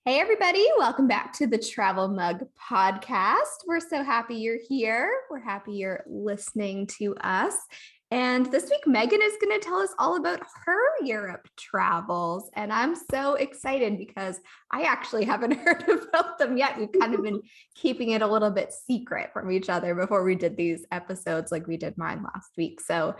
Hey, everybody. Welcome back to the Travel Mug podcast. We're so happy you're here. We're happy you're listening to us. And this week, Meggan is going to tell us all about her Europe travels. And I'm so excited because I actually haven't heard about them yet. We've kind of been keeping it a little bit secret from each other before we did these episodes like we did mine last week. So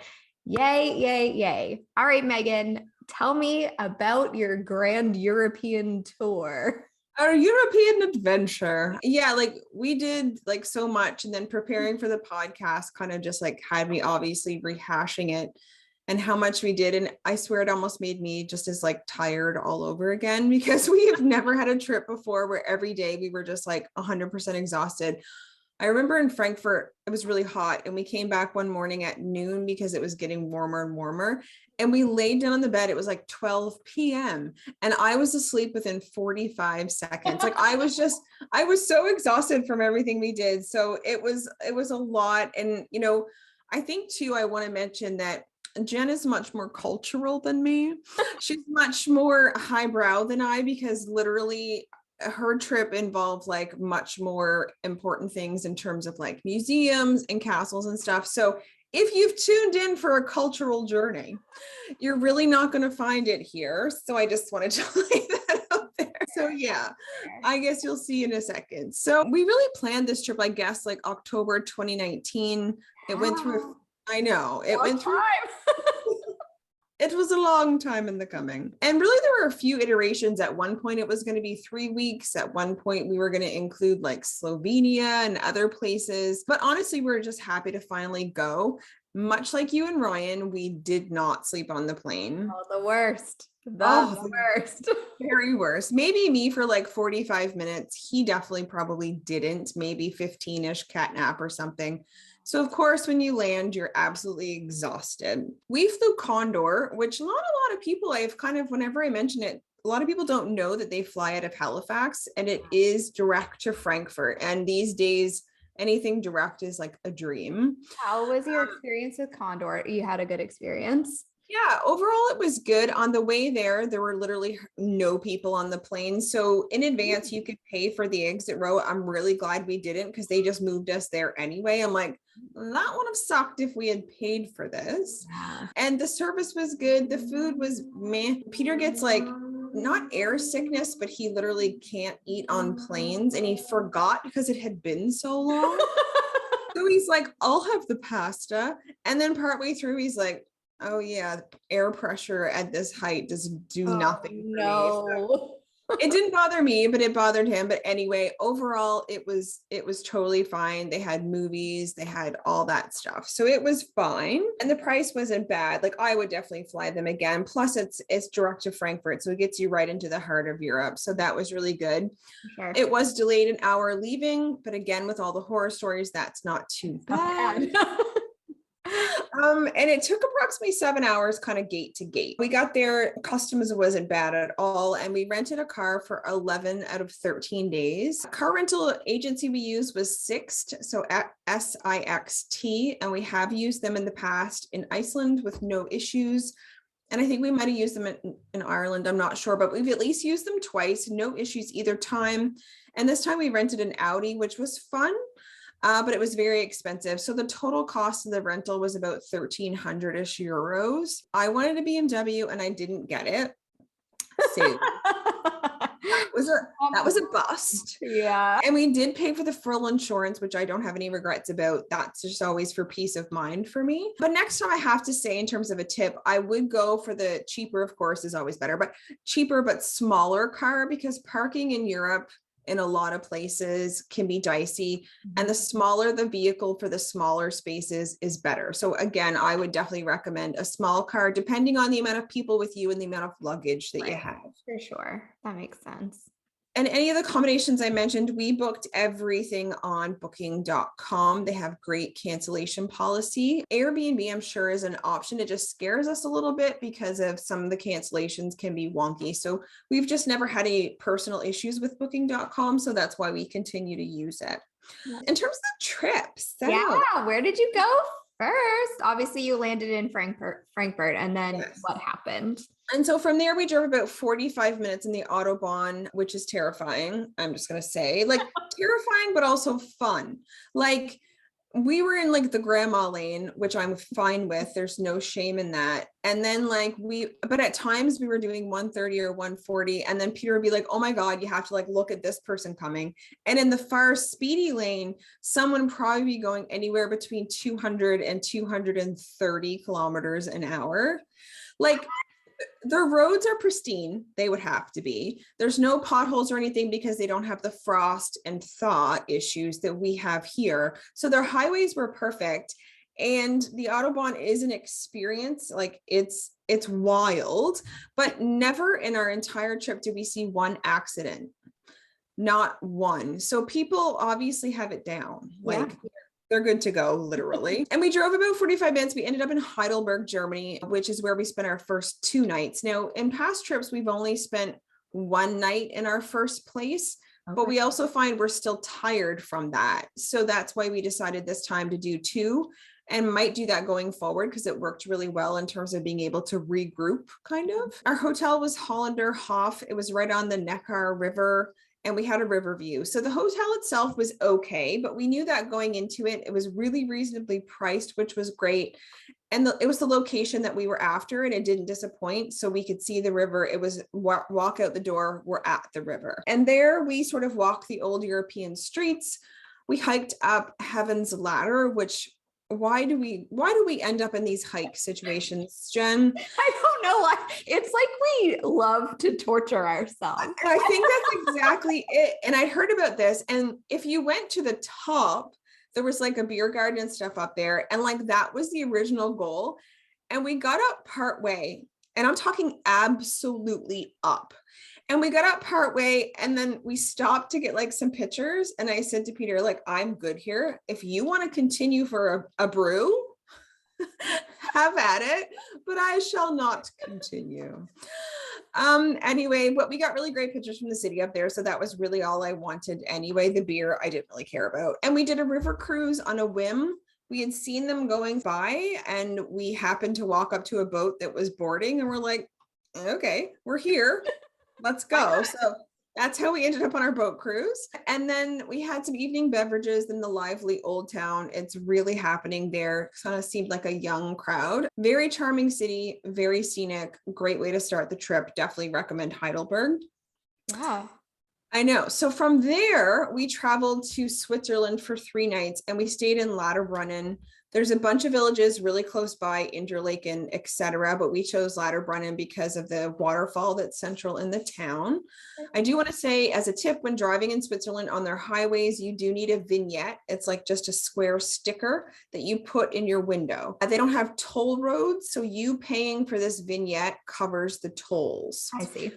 yay, yay, yay. All right, Meggan, tell me about your grand European tour. Our European adventure. Yeah, we did so much, and then preparing for the podcast kind of just had me obviously rehashing it and how much we did. And I swear it almost made me just as tired all over again because we have never had a trip before where every day we were just 100% exhausted. I remember in Frankfurt, it was really hot and we came back one morning at noon because it was getting warmer and warmer. And we laid down on the bed. It was 12 p.m. and I was asleep within 45 seconds. I was so exhausted from everything we did. So it was a lot. And, I think too, I want to mention that Jen is much more cultural than me. She's much more highbrow than I, because literally her trip involved much more important things in terms of museums and castles and stuff. So if you've tuned in for a cultural journey, you're really not going to find it here. So I just wanted to lay that out there. So yeah, I guess you'll see in a second. So we really planned this trip, I guess, October 2019. It went through, I know, it went through. It was a long time in the coming. And really, there were a few iterations. At one point, it was going to be 3 weeks. At one point, we were going to include Slovenia and other places. But honestly, we were just happy to finally go. Much like you and Ryan, we did not sleep on the plane. Oh, the worst. The worst. Very worst. Maybe me for 45 minutes. He definitely probably didn't. Maybe 15-ish cat nap or something. So of course, when you land, you're absolutely exhausted. We flew Condor, which not a lot of people, whenever I mention it, a lot of people don't know that they fly out of Halifax, and it is direct to Frankfurt. And these days, anything direct is a dream. How was your experience with Condor? You had a good experience? Yeah, overall, it was good. On the way there were literally no people on the plane. So in advance, you could pay for the exit row. I'm really glad we didn't, because they just moved us there anyway. I'm that would have sucked if we had paid for this. Yeah. And the service was good. The food was meh. Peter gets not air sickness, but he literally can't eat on planes. And he forgot because it had been so long. So he's I'll have the pasta. And then partway through, he's oh yeah, air pressure at this height does do nothing for me. So it didn't bother me, but it bothered him. But anyway, overall, it was totally fine. They had movies, they had all that stuff. So it was fine. And the price wasn't bad. I would definitely fly them again. Plus it's direct to Frankfurt. So it gets you right into the heart of Europe. So that was really good. Sure. It was delayed an hour leaving, but again, with all the horror stories, that's not too bad. And it took approximately 7 hours kind of gate to gate. We got there, customs wasn't bad at all. And we rented a car for 11 out of 13 days. Car rental agency we used was Sixt, so at SIXT. And we have used them in the past in Iceland with no issues. And I think we might have used them in Ireland. I'm not sure, but we've at least used them twice. No issues either time. And this time we rented an Audi, which was fun. But it was very expensive. So the total cost of the rental was about 1,300-ish euros. I wanted a BMW and I didn't get it. So that was a bust. Yeah. And we did pay for the full insurance, which I don't have any regrets about. That's just always for peace of mind for me. But next time, I have to say, in terms of a tip, I would go for the cheaper, of course, is always better, but cheaper but smaller car, because parking in Europe in a lot of places can be dicey, and the smaller the vehicle for the smaller spaces is better. So again, I would definitely recommend a small car, depending on the amount of people with you and the amount of luggage that you have. For sure. That makes sense. And any of the accommodations I mentioned, we booked everything on booking.com. They have great cancellation policy. Airbnb, I'm sure, is an option. It just scares us a little bit because of some of the cancellations can be wonky. So we've just never had any personal issues with booking.com. So that's why we continue to use it. In terms of the trips. Where did you go first? Obviously, you landed in Frankfurt, and then what happened? And so from there, we drove about 45 minutes in the Autobahn, which is terrifying. I'm just going to say, like, terrifying, but also fun. Like, we were in like the grandma lane, which I'm fine with. There's no shame in that. And then but at times we were doing 130 or 140. And then Peter would be like, oh my God, you have to like look at this person coming. And in the far speedy lane, someone would probably be going anywhere between 200 and 230 kilometers an hour. Like, the roads are pristine. They would have to be. There's no potholes or anything because they don't have the frost and thaw issues that we have here. So their highways were perfect. And the Autobahn is an experience. Like, it's wild, but never in our entire trip did we see one accident. Not one. So people obviously have it down. Like, they're good to go, literally. And we drove about 45 minutes. We ended up in Heidelberg, Germany, which is where we spent our first 2 nights. Now, in past trips, we've only spent 1 night in our first place, but we also find we're still tired from that. So that's why we decided this time to do 2 and might do that going forward because it worked really well in terms of being able to regroup, kind of. Our hotel was Hollander Hof. It was right on the Neckar River. And we had a river view. So the hotel itself was okay, but we knew that going into it, it was really reasonably priced, which was great. And it was the location that we were after and it didn't disappoint. So we could see the river. It was walk out the door, we're at the river. And there we sort of walked the old European streets. We hiked up Heaven's Ladder, which why do we end up in these hike situations, Jen? I don't know why. It's like we love to torture ourselves. And I think that's exactly it. And I heard about this. And if you went to the top, there was like a beer garden and stuff up there. And like that was the original goal. And we got up part way, and I'm talking absolutely up. And we got up part way and then we stopped to get like some pictures. And I said to Peter, like, I'm good here. If you want to continue for a brew, have at it, but I shall not continue. Anyway, but we got really great pictures from the city up there. So that was really all I wanted anyway. The beer I didn't really care about. And we did a river cruise on a whim. We had seen them going by and we happened to walk up to a boat that was boarding and we're like, okay, we're here. Let's go. So that's how we ended up on our boat cruise. And then we had some evening beverages in the lively old town. It's really happening there. Kind of seemed like a young crowd. Very charming city, very scenic, great way to start the trip. Definitely recommend Heidelberg. Wow. I know. So from there, we traveled to Switzerland for 3 nights and we stayed in Lauterbrunnen. There's a bunch of villages really close by, Interlaken, etc. But we chose Lauterbrunnen because of the waterfall that's central in the town. I do want to say as a tip, when driving in Switzerland on their highways, you do need a vignette. It's like just a square sticker that you put in your window. They don't have toll roads, so you paying for this vignette covers the tolls. I see.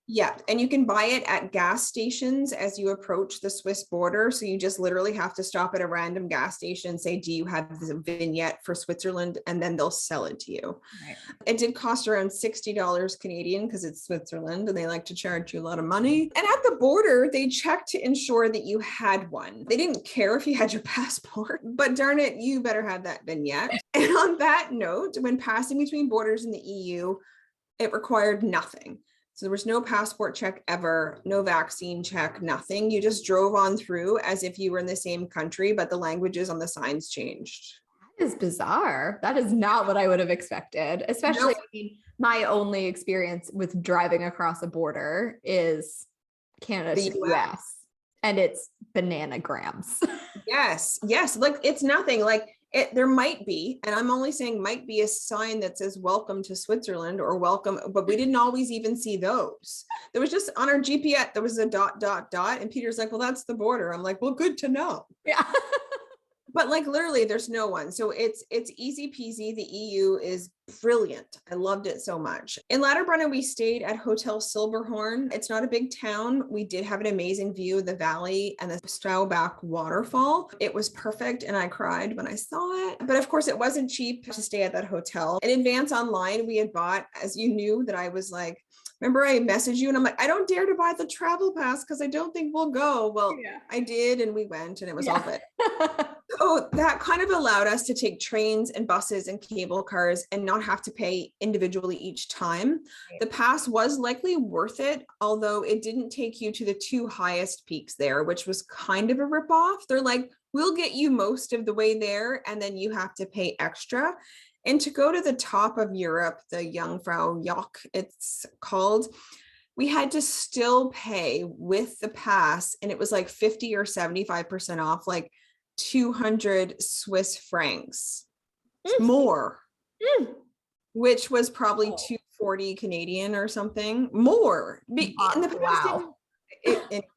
Yeah, and you can buy it at gas stations as you approach the Swiss border. So you just literally have to stop at a random gas station and say, do you have this vignette for Switzerland? And then they'll sell it to you. Right. It did cost around $60 Canadian because it's Switzerland and they like to charge you a lot of money. And at the border, they checked to ensure that you had one. They didn't care if you had your passport, but darn it, you better have that vignette. And on that note, when passing between borders in the EU, it required nothing. So there was no passport check ever, no vaccine check, nothing. You just drove on through as if you were in the same country, but the languages on the signs changed. That is bizarre. That is not what I would have expected, especially I mean, my only experience with driving across a border is Canada to the US, and it's bananagrams. Yes. Like it's nothing. Like there might be, and I'm only saying might be, a sign that says welcome to Switzerland or welcome, but we didn't always even see those. There was just on our GPS, there was a ... And Peter's like, well, that's the border. I'm like, well, good to know. Yeah. But like literally there's no one. So it's easy peasy. The EU is brilliant. I loved it so much. In Lauterbrunnen, we stayed at Hotel Silberhorn. It's not a big town. We did have an amazing view of the valley and the Straubach waterfall. It was perfect. And I cried when I saw it. But of course it wasn't cheap to stay at that hotel. In advance online, we had bought, as you knew that I was like, remember I messaged you and I'm like, I don't dare to buy the travel pass because I don't think we'll go. Well, I did, and we went, and it was all good. So that kind of allowed us to take trains and buses and cable cars and not have to pay individually each time. The pass was likely worth it, although it didn't take you to the 2 highest peaks there, which was kind of a ripoff. They're like, we'll get you most of the way there, and then you have to pay extra. And to go to the top of Europe, the Jungfrau Joch, it's called, we had to still pay with the pass, and it was like 50 or 75% off, like 200 Swiss francs more, which was probably 240 Canadian or something more. And the pass anyway,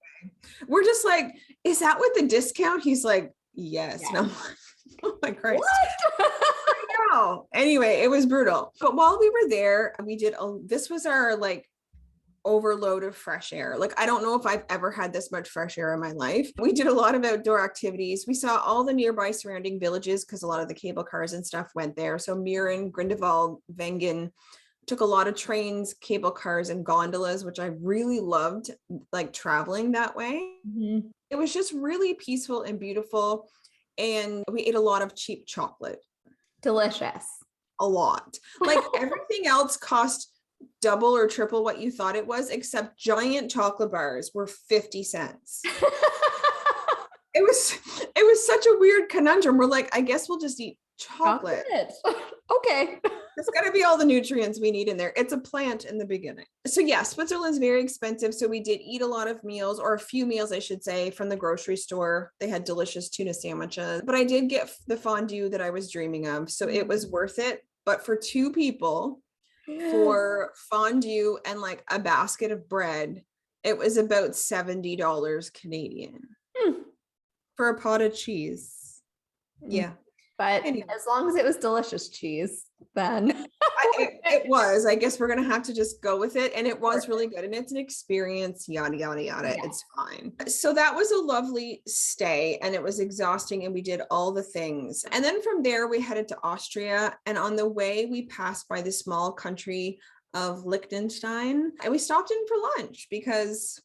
we're just like, is that with the discount? He's like, yes. And I'm like, oh my Christ. What? Anyway, it was brutal. But while we were there, this was our like overload of fresh air. Like, I don't know if I've ever had this much fresh air in my life. We did a lot of outdoor activities. We saw all the nearby surrounding villages because a lot of the cable cars and stuff went there. So Muren, Grindelwald, Wengen, took a lot of trains, cable cars, and gondolas, which I really loved, like traveling that way. It was just really peaceful and beautiful. And we ate a lot of cheap chocolate. Delicious. A lot. Like everything else cost double or triple what you thought it was, except giant chocolate bars were 50 cents. It was such a weird conundrum. We're like, I guess we'll just eat chocolate. Okay. It's got to be all the nutrients we need in there. It's a plant in the beginning. So yeah, Switzerland's very expensive. So we did eat a lot of meals, or a few meals, I should say, from the grocery store. They had delicious tuna sandwiches, but I did get the fondue that I was dreaming of. So it was worth it. But for 2 people, for fondue and like a basket of bread, it was about $70 Canadian for a pot of cheese. Yeah. But anyway, as long as it was delicious cheese, then it was. I guess we're gonna have to just go with it. And it was really good. And it's an experience, yada, yada, yada. Yeah. It's fine. So that was a lovely stay, and it was exhausting, and we did all the things. And then from there, we headed to Austria. And on the way, we passed by the small country of Liechtenstein, and we stopped in for lunch because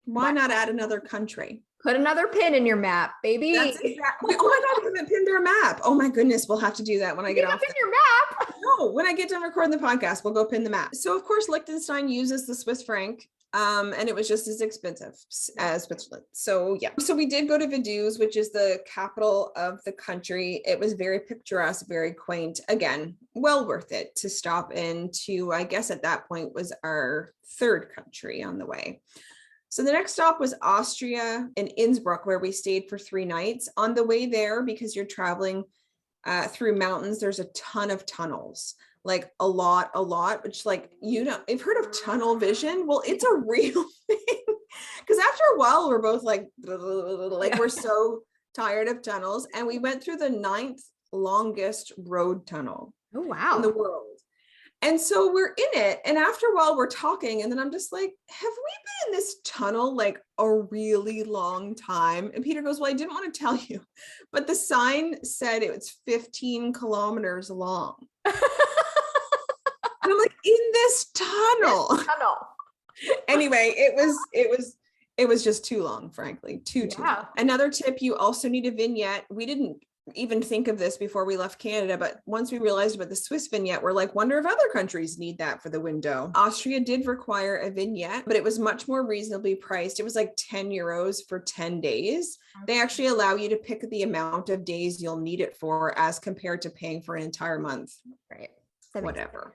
why not add another country? Put another pin in your map, baby. That's exactly. Oh, I haven't pinned our map. Oh my goodness, we'll have to do that when I get off. Pin your map. No, when I get done recording the podcast, we'll go pin the map. So of course, Liechtenstein uses the Swiss franc, and it was just as expensive as Switzerland. So yeah, so we did go to Vaduz, which is the capital of the country. It was very picturesque, very quaint. Again, well worth it to stop into. I guess at that point was our 3rd country on the way. So the next stop was Austria and Innsbruck, where we stayed for 3 nights. On the way there, because you're traveling through mountains, there's a ton of tunnels, like a lot, which like, you've heard of tunnel vision. Well, it's a real thing. Because after a while, we're both like we're so tired of tunnels. And we went through the 9th longest road tunnel in the world. And so we're in it. And after a while, we're talking. And then I'm just like, have we been in this tunnel like a really long time? And Peter goes, well, I didn't want to tell you, but the sign said it was 15 kilometers long. And I'm like, in this tunnel. Anyway, it was just too long, frankly, too long. Another tip, you also need a vignette. We didn't even think of this before we left Canada, but once we realized about the Swiss vignette, we're like, wonder if other countries need that for the window. Austria did require a vignette, but it was much more reasonably priced. It was like 10 euros for 10 days. They actually allow you to pick the amount of days you'll need it for as compared to paying for an entire month. Right. Whatever.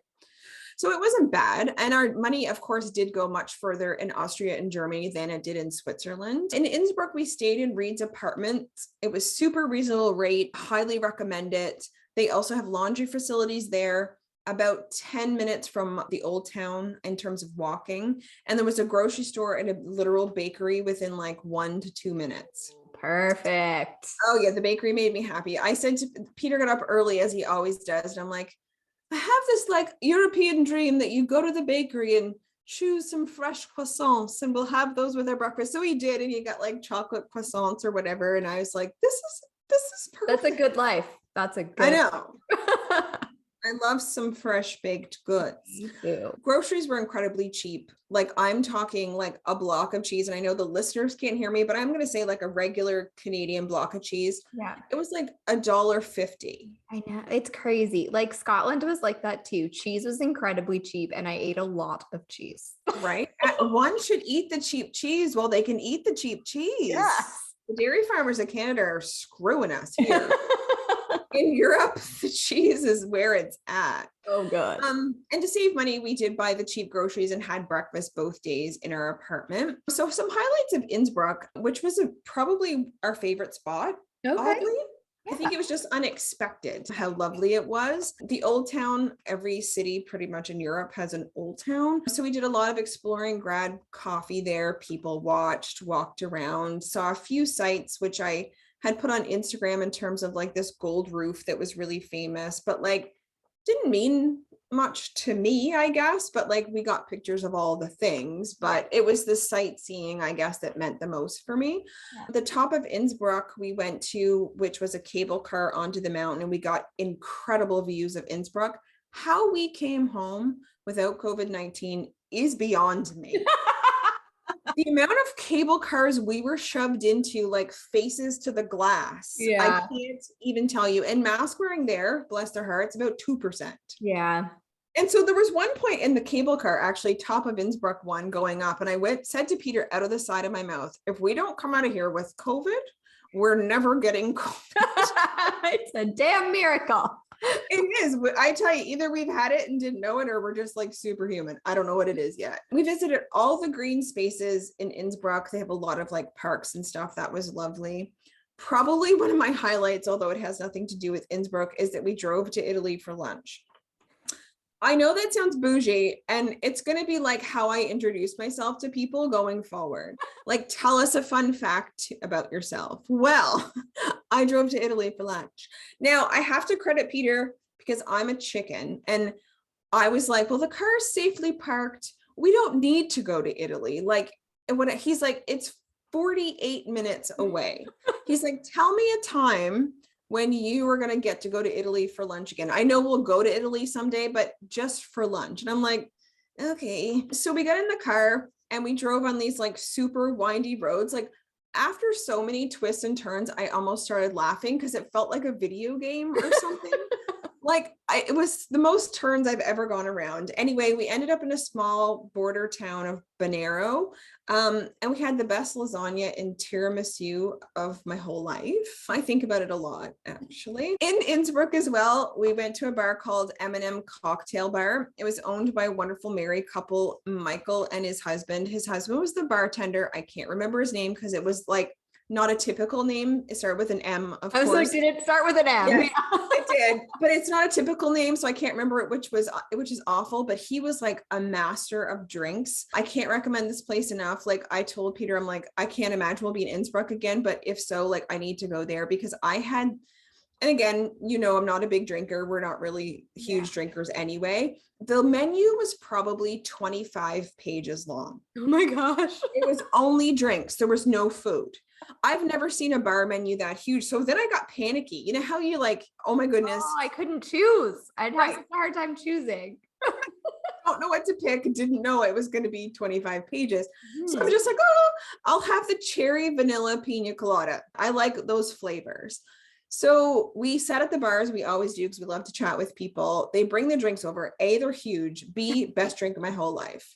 So it wasn't bad. And our money, of course, did go much further in Austria and Germany than it did in Switzerland. In Innsbruck, we stayed in Reed's apartment. It was super reasonable rate. Highly recommend it. They also have laundry facilities there, about 10 minutes from the old town in terms of walking. And there was a grocery store and a literal bakery within like 1 to 2 minutes. Perfect. Oh yeah, the bakery made me happy. I said to Peter, got up early as he always does. And I'm like, I have this like European dream that you go to the bakery and choose some fresh croissants and we'll have those with our breakfast. So he did, and he got like chocolate croissants or whatever. And I was like, this is perfect. That's a good life. That's a good I know. I love some fresh baked goods. Me too. Groceries were incredibly cheap. Like I'm talking like a block of cheese, and I know the listeners can't hear me, but I'm going to say like a regular Canadian block of cheese. Yeah. It was like $1.50. I know. It's crazy. Like Scotland was like that too. Cheese was incredibly cheap and I ate a lot of cheese. Right? One should eat the cheap cheese while they can eat the cheap cheese. Yes. The dairy farmers of Canada are screwing us here. In Europe, the cheese is where it's at. Oh god. And to save money, we did buy the cheap groceries and had breakfast both days in our apartment. So some highlights of Innsbruck, which was probably our favorite spot. Okay. Oddly. I think it was just unexpected how lovely it was. The old town, every city pretty much in Europe has an old town. So we did a lot of exploring, grabbed coffee there, people watched, walked around, saw a few sites, which I had put on Instagram in terms of like this gold roof that was really famous, but like didn't mean much to me, I guess, but like we got pictures of all the things, but it was the sightseeing, I guess, that meant the most for me. Yeah. The top of Innsbruck we went to, which was a cable car onto the mountain, and we got incredible views of Innsbruck. How we came home without COVID-19 is beyond me. The amount of cable cars we were shoved into, like faces to the glass. Yeah. I can't even tell you. And mask wearing there, bless their hearts, about 2%. Yeah. And so there was one point in the cable car, actually top of Innsbruck one going up. And I said to Peter out of the side of my mouth, if we don't come out of here with COVID, we're never getting COVID. It's a damn miracle. It is. I tell you, either we've had it and didn't know it, or we're just like superhuman. I don't know what it is yet. We visited all the green spaces in Innsbruck. They have a lot of like parks and stuff. That was lovely. Probably one of my highlights, although it has nothing to do with Innsbruck, is that we drove to Italy for lunch. I know that sounds bougie, and it's going to be like how I introduce myself to people going forward. Like, tell us a fun fact about yourself. Well, I drove to Italy for lunch. Now, I have to credit Peter because I'm a chicken, and I was like, well, the car is safely parked. We don't need to go to Italy. Like, and when he's like, it's 48 minutes away. He's like, tell me a time when you are going to get to go to Italy for lunch again. I know we'll go to Italy someday, but just for lunch. And I'm like, okay. So we got in the car and we drove on these like super windy roads. Like after so many twists and turns, I almost started laughing because it felt like a video game or something. Like it was the most turns I've ever gone around. Anyway, we ended up in a small border town of Banero, and we had the best lasagna and tiramisu of my whole life. I think about it a lot, actually. In Innsbruck as well, we went to a bar called M&M Cocktail Bar. It was owned by a wonderful married couple, Michael and his husband. His husband was the bartender. I can't remember his name because it was like not a typical name. It started with an M, of course. I was like, did it start with an M? Yes, it did, but it's not a typical name, so I can't remember it, which is awful. But he was like a master of drinks. I can't recommend this place enough. Like I told Peter, I'm like, I can't imagine we'll be in Innsbruck again, but if so, like I need to go there because I had, and again, you know, I'm not a big drinker. We're not really huge drinkers anyway. The menu was probably 25 pages long. Oh my gosh. It was only drinks. There was no food. I've never seen a bar menu that huge. So then I got panicky. You know how you like, oh my goodness. Oh, I couldn't choose. I'd have such a hard time choosing. Don't know what to pick. Didn't know it was going to be 25 pages. So I'm just like, oh, I'll have the cherry vanilla pina colada. I like those flavors. So we sat at the bars. We always do because we love to chat with people. They bring the drinks over. A, they're huge. B, best drink of my whole life.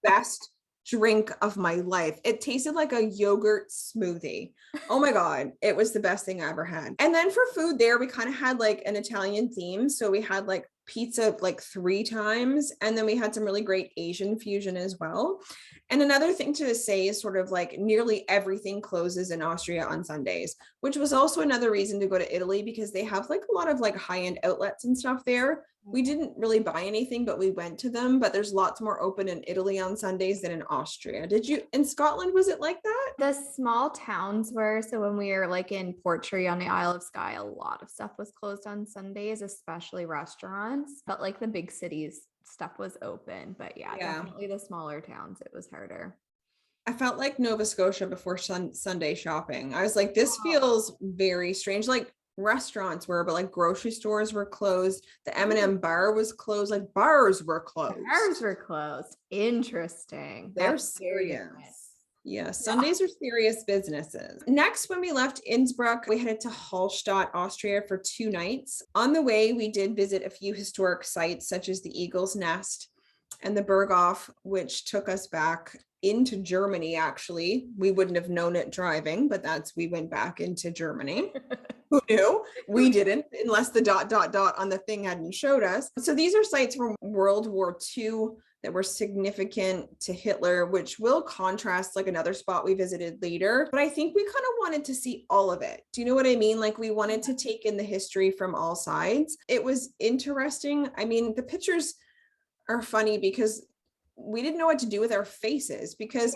Best drink of my life. It tasted like a yogurt smoothie. Oh my God. It was the best thing I ever had. And then for food there, we kind of had like an Italian theme. So we had like pizza like 3 times. And then we had some really great Asian fusion as well. And another thing to say is sort of like nearly everything closes in Austria on Sundays, which was also another reason to go to Italy because they have like a lot of like high-end outlets and stuff there. We didn't really buy anything, but we went to them. But there's lots more open in Italy on Sundays than in Austria. Did you, in Scotland, was it like that? The small towns were, so when we were like in Portree on the Isle of Skye, a lot of stuff was closed on Sundays, especially restaurants. But like the big cities, stuff was open. But yeah, definitely the smaller towns, it was harder. I felt like Nova Scotia before Sunday shopping. I was like, this feels very strange. Like restaurants were, but like grocery stores were closed. The M&M bar was closed. Like bars were closed. Bars were closed. Interesting. They're That's very serious. different. Yeah, Sundays are serious businesses. Next, when we left Innsbruck, we headed to Hallstatt, Austria for 2 nights. On the way, we did visit a few historic sites such as the Eagle's Nest and the Berghof, which took us back into Germany, actually. We wouldn't have known it driving, but we went back into Germany. Who knew? We didn't, unless the ... on the thing hadn't showed us. So these are sites from World War II that were significant to Hitler, which will contrast like another spot we visited later. But I think we kind of wanted to see all of it. Do you know what I mean? Like we wanted to take in the history from all sides. It was interesting. I mean, the pictures are funny because we didn't know what to do with our faces, because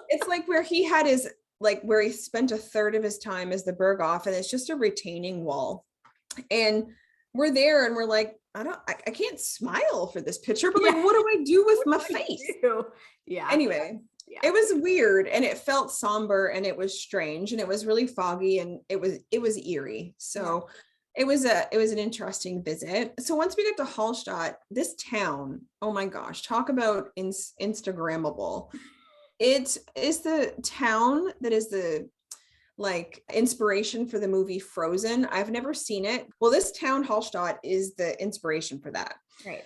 it's like where he had his, like where he spent a third of his time as the Berghof, and it's just a retaining wall. And we're there and we're like, I can't smile for this picture, but like, what do I do with my face? Yeah. Anyway, it was weird and it felt somber and it was strange and it was really foggy and it was eerie. So it was an interesting visit. So once we got to Hallstatt, this town, oh my gosh, talk about Instagrammable. It is the town that is the like inspiration for the movie Frozen. I've never seen it. Well, this town, Hallstatt, is the inspiration for that. Right.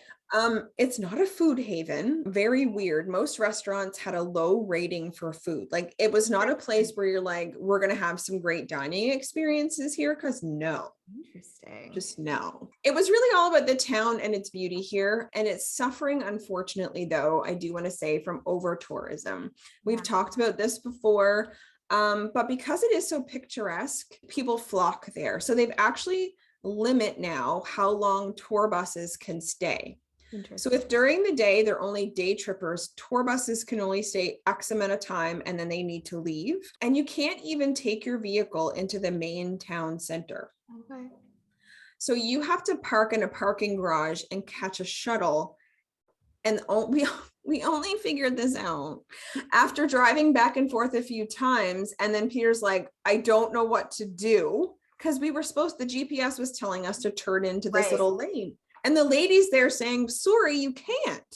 It's not a food haven. Very weird. Most restaurants had a low rating for food. Like it was not a place where you're like, we're going to have some great dining experiences here. Cause no. Interesting. Just no. It was really all about the town and its beauty here. And it's suffering, unfortunately, though, I do want to say, from over tourism. We've talked about this before. But because it is so picturesque, people flock there. So they've actually limit now how long tour buses can stay. So if during the day they're only day trippers, tour buses can only stay X amount of time and then they need to leave. And you can't even take your vehicle into the main town center. Okay. So you have to park in a parking garage and catch a shuttle. And we only figured this out after driving back and forth a few times. And then Peter's like, I don't know what to do, because the GPS was telling us to turn into this little lane. And the lady's there saying, sorry, you can't.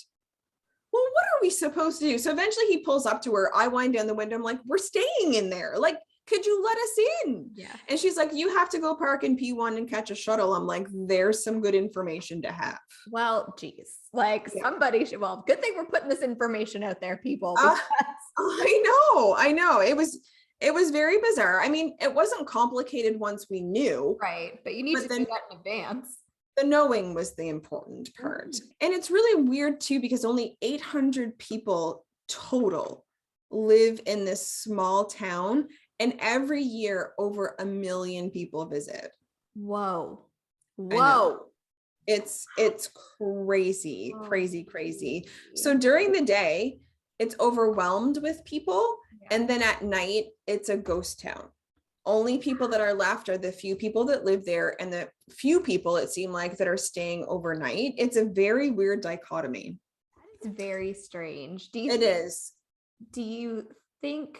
Well, what are we supposed to do? So eventually he pulls up to her. I wind down the window. I'm like, we're staying in there. Like, could you let us in? Yeah. And she's like, you have to go park in P1 and catch a shuttle. I'm like, there's some good information to have. Well, geez, like somebody should, well, good thing we're putting this information out there, people. I know. It was very bizarre. I mean, it wasn't complicated once we knew. Right. But you need to do that in advance. The knowing was the important part. And it's really weird too, because only 800 people total live in this small town. And every year over 1 million people visit. Whoa. It's crazy, crazy. So during the day, it's overwhelmed with people. And then at night, it's a ghost town. Only people that are left are the few people that live there, and the few people, it seemed like, that are staying overnight. It's a very weird dichotomy. That is very strange. Do you think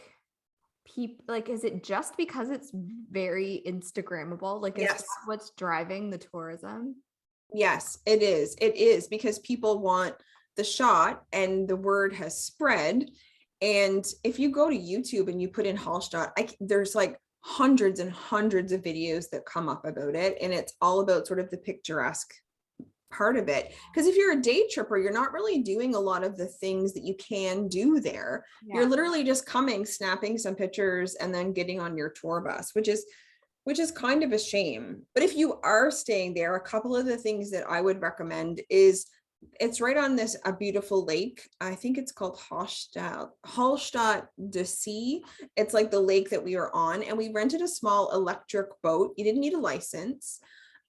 people, like, is it just because it's very Instagrammable? Like, is that what's driving the tourism? Yes, it is. It is because people want the shot, and the word has spread. And if you go to YouTube and you put in Hallstatt, there's like hundreds and hundreds of videos that come up about it. And it's all about sort of the picturesque part of it. Because if you're a day tripper, you're not really doing a lot of the things that you can do there. You're literally just coming, snapping some pictures, and then getting on your tour bus, which is kind of a shame. But if you are staying there, a couple of the things that I would recommend is it's right on a beautiful lake. I think it's called Hallstatt de See. It's like the lake that we were on, and we rented a small electric boat. You didn't need a license.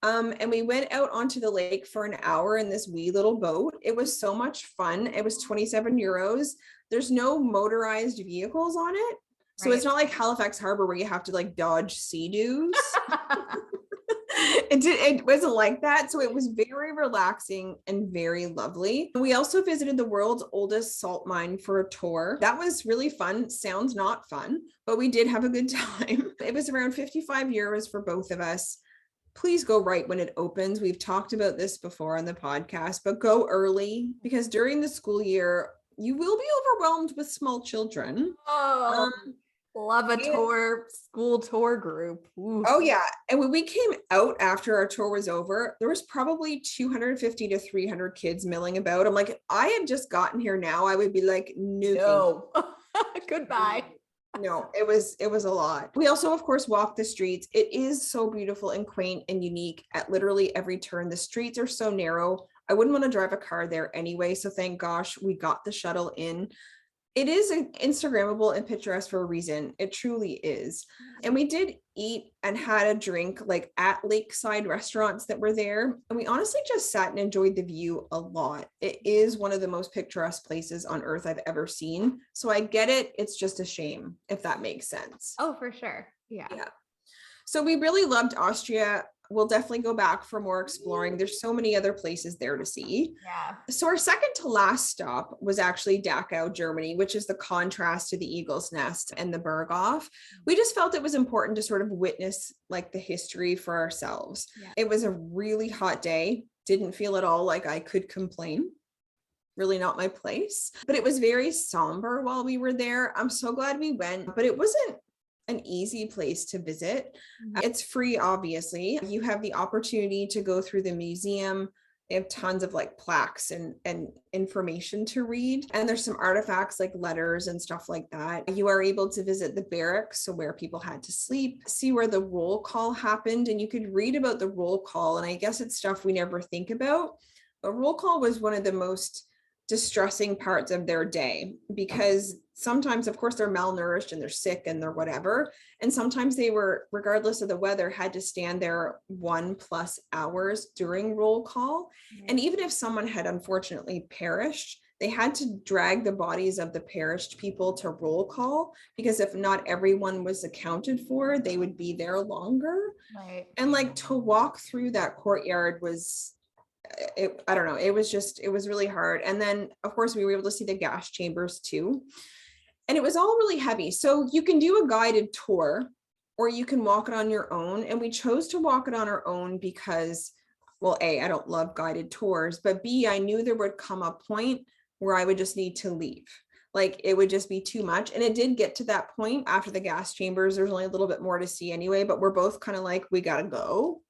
And we went out onto the lake for an hour in this wee little boat. It was so much fun. It was 27 euros. There's no motorized vehicles on it. So it's not like Halifax Harbor where you have to like dodge sea-doos. It wasn't like that. So it was very relaxing and very lovely. We also visited the world's oldest salt mine for a tour. That was really fun. Sounds not fun, but we did have a good time. It was around 55 euros for both of us. please go right when it opens. We've talked about this before on the podcast, but go early, because during the school year, you will be overwhelmed with small children. Oh, love a and- tour, school tour group. Ooh. Oh yeah. And when we came out after our tour was over, there was probably 250 to 300 kids milling about. I'm like, if I had just gotten here now, I would be like, No. Goodbye. No, it was a lot. We also, of course, walked the streets. It is so beautiful and quaint and unique at literally every turn. The streets are so narrow. I wouldn't want to drive a car there anyway. So thank gosh we got the shuttle in. It is Instagrammable and picturesque for a reason. It truly is. And we did eat and had a drink like at lakeside restaurants that were there. And we honestly just sat and enjoyed the view a lot. It is one of the most picturesque places on earth I've ever seen. So I get it. It's just a shame, if that makes sense. Oh, for sure. Yeah. So we really loved Austria. We'll definitely go back for more exploring. There's so many other places there to see. Yeah. So our second to last stop was actually Dachau, Germany, which is the contrast to the Eagle's Nest and the Berghof. We just felt it was important to sort of witness like the history for ourselves. Yeah. It was a really hot day. Didn't feel at all like I could complain. Really not my place, but it was very somber while we were there. I'm so glad we went, but it wasn't an easy place to visit. It's free, obviously. You have the opportunity to go through the museum. They have tons of like plaques and information to read. And there's some artifacts like letters and stuff like that. You are able to visit the barracks, so where people had to sleep, see where the roll call happened. And you could read about the roll call. And I guess it's stuff we never think about. But roll call was one of the most distressing parts of their day, because sometimes, of course, they're malnourished and they're sick and they're whatever. And sometimes they were, regardless of the weather, had to stand there 1+ hours during roll call. And even if someone had unfortunately perished, they had to drag the bodies of the perished people to roll call, because if not everyone was accounted for, they would be there longer. Right. And like to walk through that courtyard was, I don't know, it was really hard. And then of course we were able to see the gas chambers too. And it was all really heavy. So you can do a guided tour or you can walk it on your own. And we chose to walk it on our own because, well, A, I don't love guided tours, but B, I knew there would come a point where I would just need to leave. Like it would just be too much. And it did get to that point after the gas chambers. There's only a little bit more to see anyway, but we're both kind of like, we gotta go.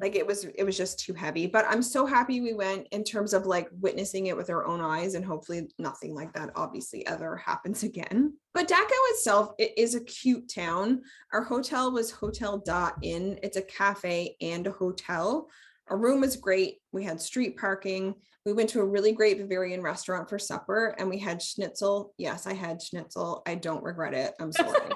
Like it was just too heavy. But I'm so happy we went, in terms of like witnessing it with our own eyes, and hopefully nothing like that obviously ever happens again. But Dachau itself, it is a cute town. Our hotel was Hotel Da Inn. It's a cafe and a hotel. Our room was great. We had street parking. We went to a really great Bavarian restaurant for supper and we had schnitzel. Yes, I had schnitzel. I don't regret it. I'm sorry.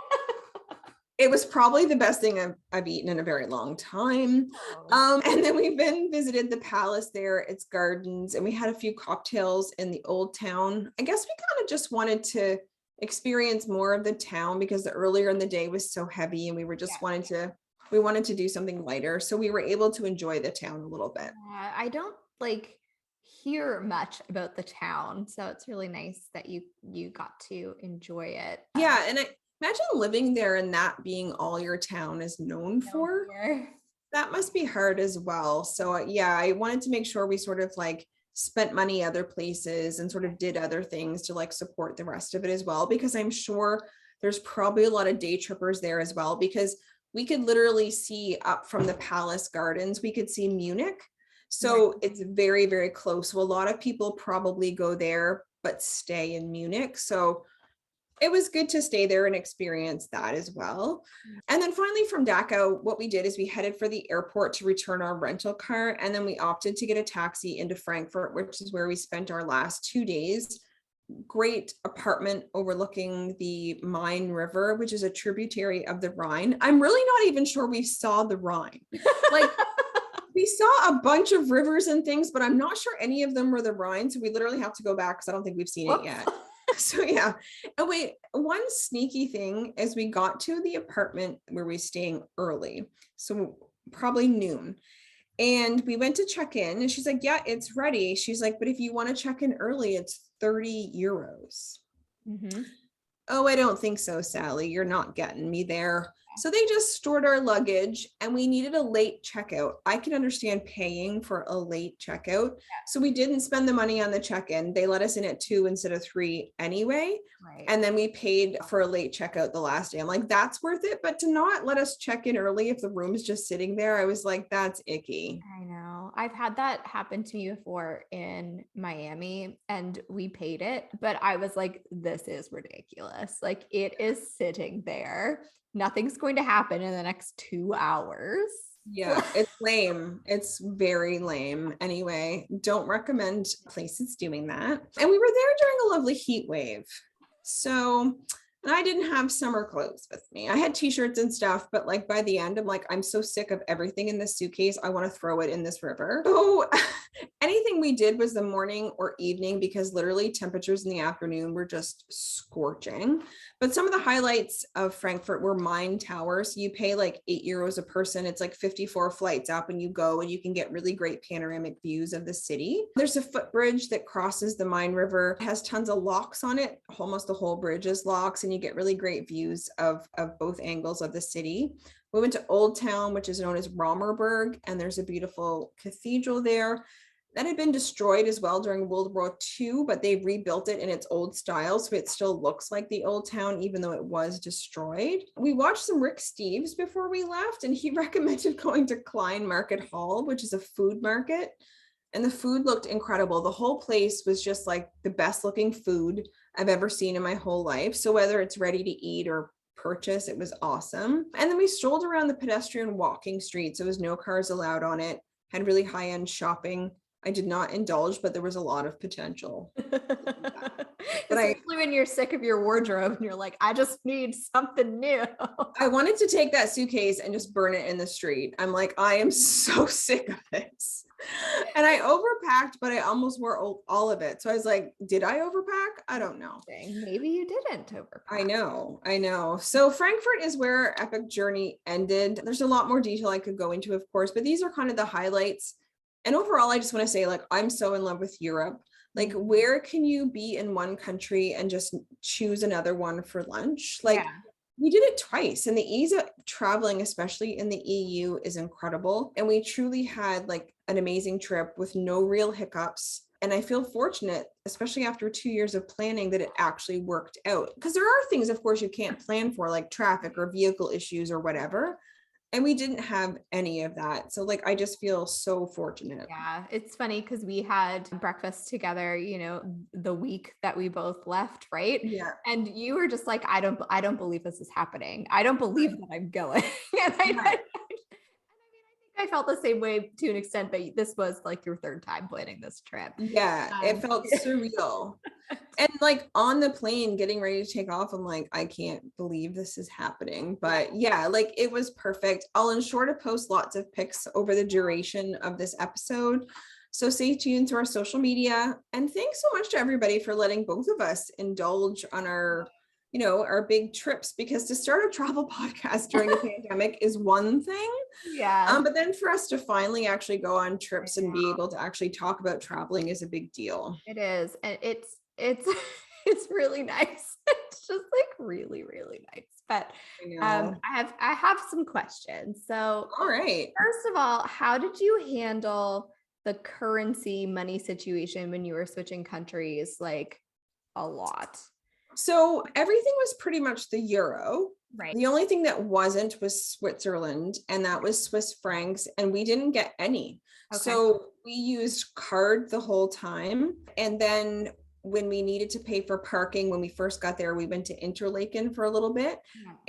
It was probably the best thing I've eaten in a very long time. And then we've been visited the palace there, its gardens, and we had a few cocktails in the old town. I guess we kind of just wanted to experience more of the town because the earlier in the day was so heavy and we were just we wanted to do something lighter. So we were able to enjoy the town a little bit. I don't like hear much about the town. So it's really nice that you got to enjoy it. Yeah. And imagine living there and that being all your town is known for. That must be hard as well. So yeah, I wanted to make sure we sort of like spent money other places and sort of did other things to like support the rest of it as well, because I'm sure there's probably a lot of day trippers there as well, because we could literally see up from the palace gardens, we could see Munich. So it's very, very close. So a lot of people probably go there, but stay in Munich. So it was good to stay there and experience that as well. And then finally from Dachau, what we did is we headed for the airport to return our rental car. And then we opted to get a taxi into Frankfurt, which is where we spent our last 2 days. Great apartment overlooking the Main River, which is a tributary of the Rhine. I'm really not even sure we saw the Rhine. Like we saw a bunch of rivers and things, but I'm not sure any of them were the Rhine. So we literally have to go back because I don't think we've seen it yet. So yeah. Oh wait, one sneaky thing is we got to the apartment where we were staying early. So probably noon. And we went to check in and she's like, yeah, it's ready. She's like, but if you want to check in early, it's 30 euros. Oh, I don't think so, Sally. You're not getting me there. So they just stored our luggage and we needed a late checkout. I can understand paying for a late checkout. So we didn't spend the money on the check-in. They let us in at 2 instead of 3 anyway. Right. And then we paid for a late checkout the last day. I'm like, that's worth it. But to not let us check in early if the room's just sitting there, I was like, that's icky. I know. I've had that happen to me before in Miami and we paid it, but I was like, this is ridiculous. Like it is sitting there. Nothing's going to happen in the next 2 hours. Yeah, it's lame. It's very lame. Anyway, don't recommend places doing that. And we were there during a lovely heat wave. So, and I didn't have summer clothes with me. I had t-shirts and stuff, but like by the end, I'm like, I'm so sick of everything in this suitcase. I want to throw it in this river. So anything we did was the morning or evening because literally temperatures in the afternoon were just scorching. But some of the highlights of Frankfurt were Mine Tower. So you pay like €8 a person. It's like 54 flights up and you go and you can get really great panoramic views of the city. There's a footbridge that crosses the Mine River. It has tons of locks on it. Almost the whole bridge is locks and you get really great views of both angles of the city. We went to Old Town, which is known as Rommerberg, and there's a beautiful cathedral there that had been destroyed as well during World War II, but they rebuilt it in its old style. So it still looks like the old town, even though it was destroyed. We watched some Rick Steves before we left, and he recommended going to Klein Market Hall, which is a food market. And the food looked incredible. The whole place was just like the best looking food I've ever seen in my whole life. So whether it's ready to eat or purchase, it was awesome. And then we strolled around the pedestrian walking streets. There was no cars allowed on it, had really high-end shopping. I did not indulge, but there was a lot of potential. But especially when you're sick of your wardrobe and you're like, I just need something new. I wanted to take that suitcase and just burn it in the street. I'm like, I am so sick of this. And I overpacked, but I almost wore all of it. So I was like, did I overpack? I don't know. Maybe you didn't overpack. I know. So Frankfurt is where our epic journey ended. There's a lot more detail I could go into, of course, but these are kind of the highlights. And overall, I just want to say, like, I'm so in love with Europe. Like, where can you be in one country and just choose another one for lunch? Like, we did it twice, and the ease of traveling, especially in the EU, is incredible. And we truly had like an amazing trip with no real hiccups. And I feel fortunate, especially after 2 years of planning, that it actually worked out. Because there are things, of course, you can't plan for, like traffic or vehicle issues or whatever. And we didn't have any of that. So like, I just feel so fortunate. Yeah, it's funny because we had breakfast together, you know, the week that we both left, right? Yeah. And you were just like, I don't believe this is happening. I don't believe that I'm going. And I felt the same way to an extent, but this was like your third time planning this trip. Yeah, it felt surreal. And like on the plane getting ready to take off, I'm like, I can't believe this is happening. But yeah, like it was perfect. I'll ensure to post lots of pics over the duration of this episode. So stay tuned to our social media. And thanks so much to everybody for letting both of us indulge on our big trips, because to start a travel podcast during a pandemic is one thing. Yeah. But then for us to finally actually go on trips and be able to actually talk about traveling is a big deal. It is. And it's really nice. It's just like really, really nice. But I have some questions. So all right. First of all, how did you handle the currency money situation when you were switching countries like a lot? So everything was pretty much the euro. Right. The only thing that wasn't was Switzerland, and that was Swiss francs, and we didn't get any. Okay. So we used card the whole time. And then when we needed to pay for parking, when we first got there, we went to Interlaken for a little bit.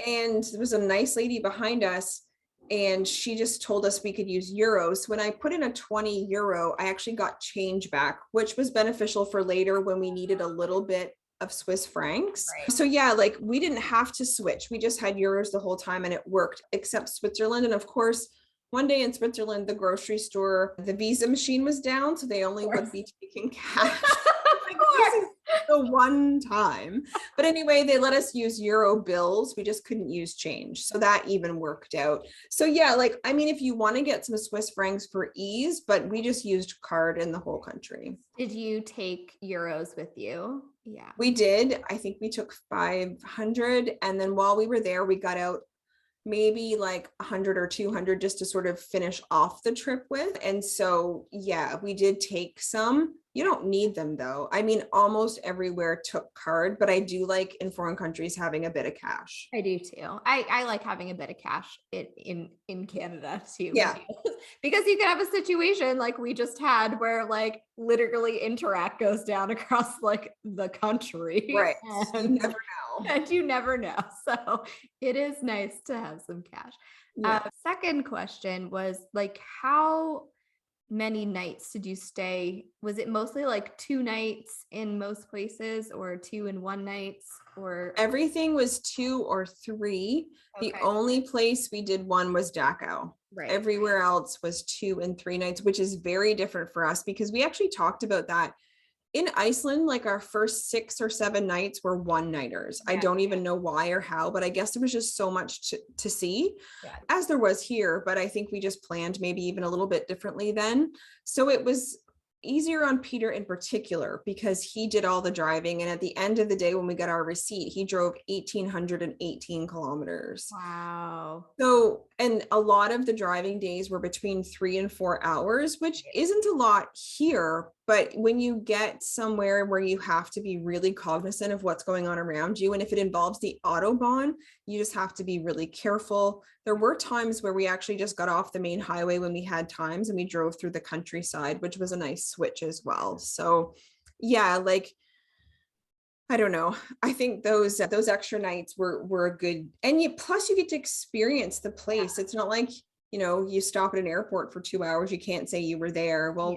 And there was a nice lady behind us, and she just told us we could use euros. When I put in a 20 euro, I actually got change back, which was beneficial for later when we needed a little bit of Swiss francs. Right. So yeah, like we didn't have to switch. We just had euros the whole time and it worked, except Switzerland. And of course, one day in Switzerland, the grocery store, the Visa machine was down. So they only would be taking cash. This is the one time. But anyway, they let us use euro bills. We just couldn't use change. So that even worked out. So yeah, like, I mean, if you want to get some Swiss francs for ease, but we just used card in the whole country. Did you take euros with you? Yeah, we did. I think we took 500. And then while we were there, we got out maybe like 100 or 200 just to sort of finish off the trip with. And so, yeah, we did take some. You don't need them though. I mean, almost everywhere took card, but I do like in foreign countries having a bit of cash. I do too. I like having a bit of cash in Canada too. Yeah. Because you could have a situation like we just had where like literally Interact goes down across like the country. Right. And you never know. And you never know. So it is nice to have some cash. Yeah. Second question was like, how many nights did you stay? Was it mostly like 2 nights in most places or 2 and 1 nights or? Everything was 2 or 3. The Okay. only place we did 1 was Dachau. Right. Everywhere else was 2 and 3 nights, which is very different for us because we actually talked about that. In Iceland, like our first 6 or 7 nights were one-nighters. I don't even know why or how, but I guess there was just so much to see, as there was here. But I think we just planned maybe even a little bit differently then. So it was easier on Peter in particular because he did all the driving. And at the end of the day, when we got our receipt, he drove 1,818 kilometers. Wow. So, and a lot of the driving days were between 3 and 4 hours, which isn't a lot here. But when you get somewhere where you have to be really cognizant of what's going on around you, and if it involves the Autobahn, you just have to be really careful. There were times where we actually just got off the main highway when we had times and we drove through the countryside, which was a nice switch as well. So yeah, like, I don't know. I think those extra nights were a good, and plus you get to experience the place. It's not like, you stop at an airport for 2 hours, you can't say you were there. Well,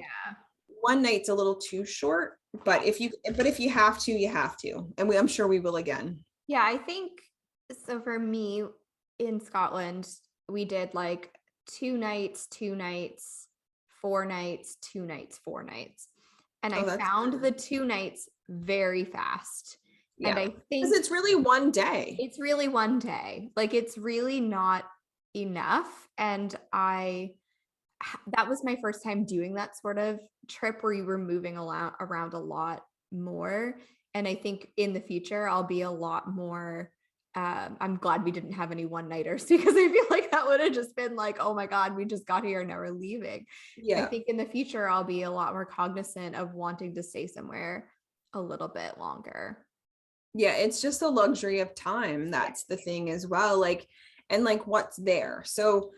1 night's a little too short, but if you have to, you have to. And I'm sure we will again. Yeah, I think so. For me in Scotland, we did like 2 nights, 2 nights, 4 nights, 2 nights, 4 nights. And I found the 2 nights very fast. Yeah. And I think because it's really one day. It's really one day. Like it's really not enough. And that was my first time doing that sort of trip where you were moving around a lot more. And I think in the future, I'll be a lot more, I'm glad we didn't have any one-nighters because I feel like that would have just been like, oh my God, we just got here and now we're leaving. Yeah. I think in the future, I'll be a lot more cognizant of wanting to stay somewhere a little bit longer. Yeah, it's just a luxury of time. That's the thing as well. Like, and like what's there. So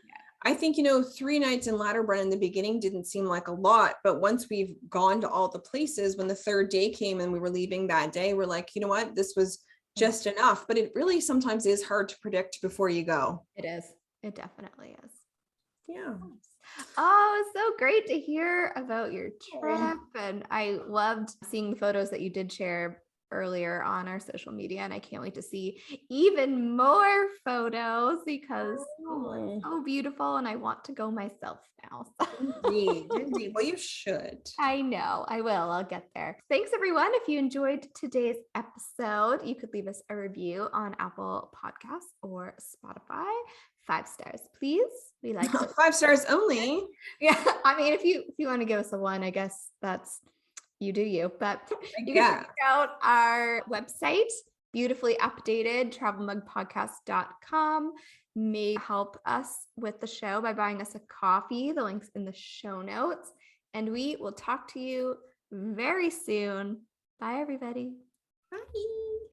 I think, 3 nights in Latterbrunn in the beginning didn't seem like a lot, but once we've gone to all the places, when the 3rd day came and we were leaving that day, we're like, you know what, this was just enough. But it really sometimes is hard to predict before you go. It is. It definitely is. Yeah. Oh, it's so great to hear about your trip. And I loved seeing the photos that you did share earlier on our social media, and I can't wait to see even more photos because it's so beautiful and I want to go myself now. Indeed. Well, you should. I know. I will. I'll get there. Thanks, everyone. If you enjoyed today's episode, you could leave us a review on Apple Podcasts or Spotify. 5 stars, please. We like it. 5 stars only. Yeah. I mean, if you want to give us a 1, I guess that's you do you, but you can check out our website, beautifully updated travelmugpodcast.com. May help us with the show by buying us a coffee. The link's in the show notes. And we will talk to you very soon. Bye, everybody. Bye.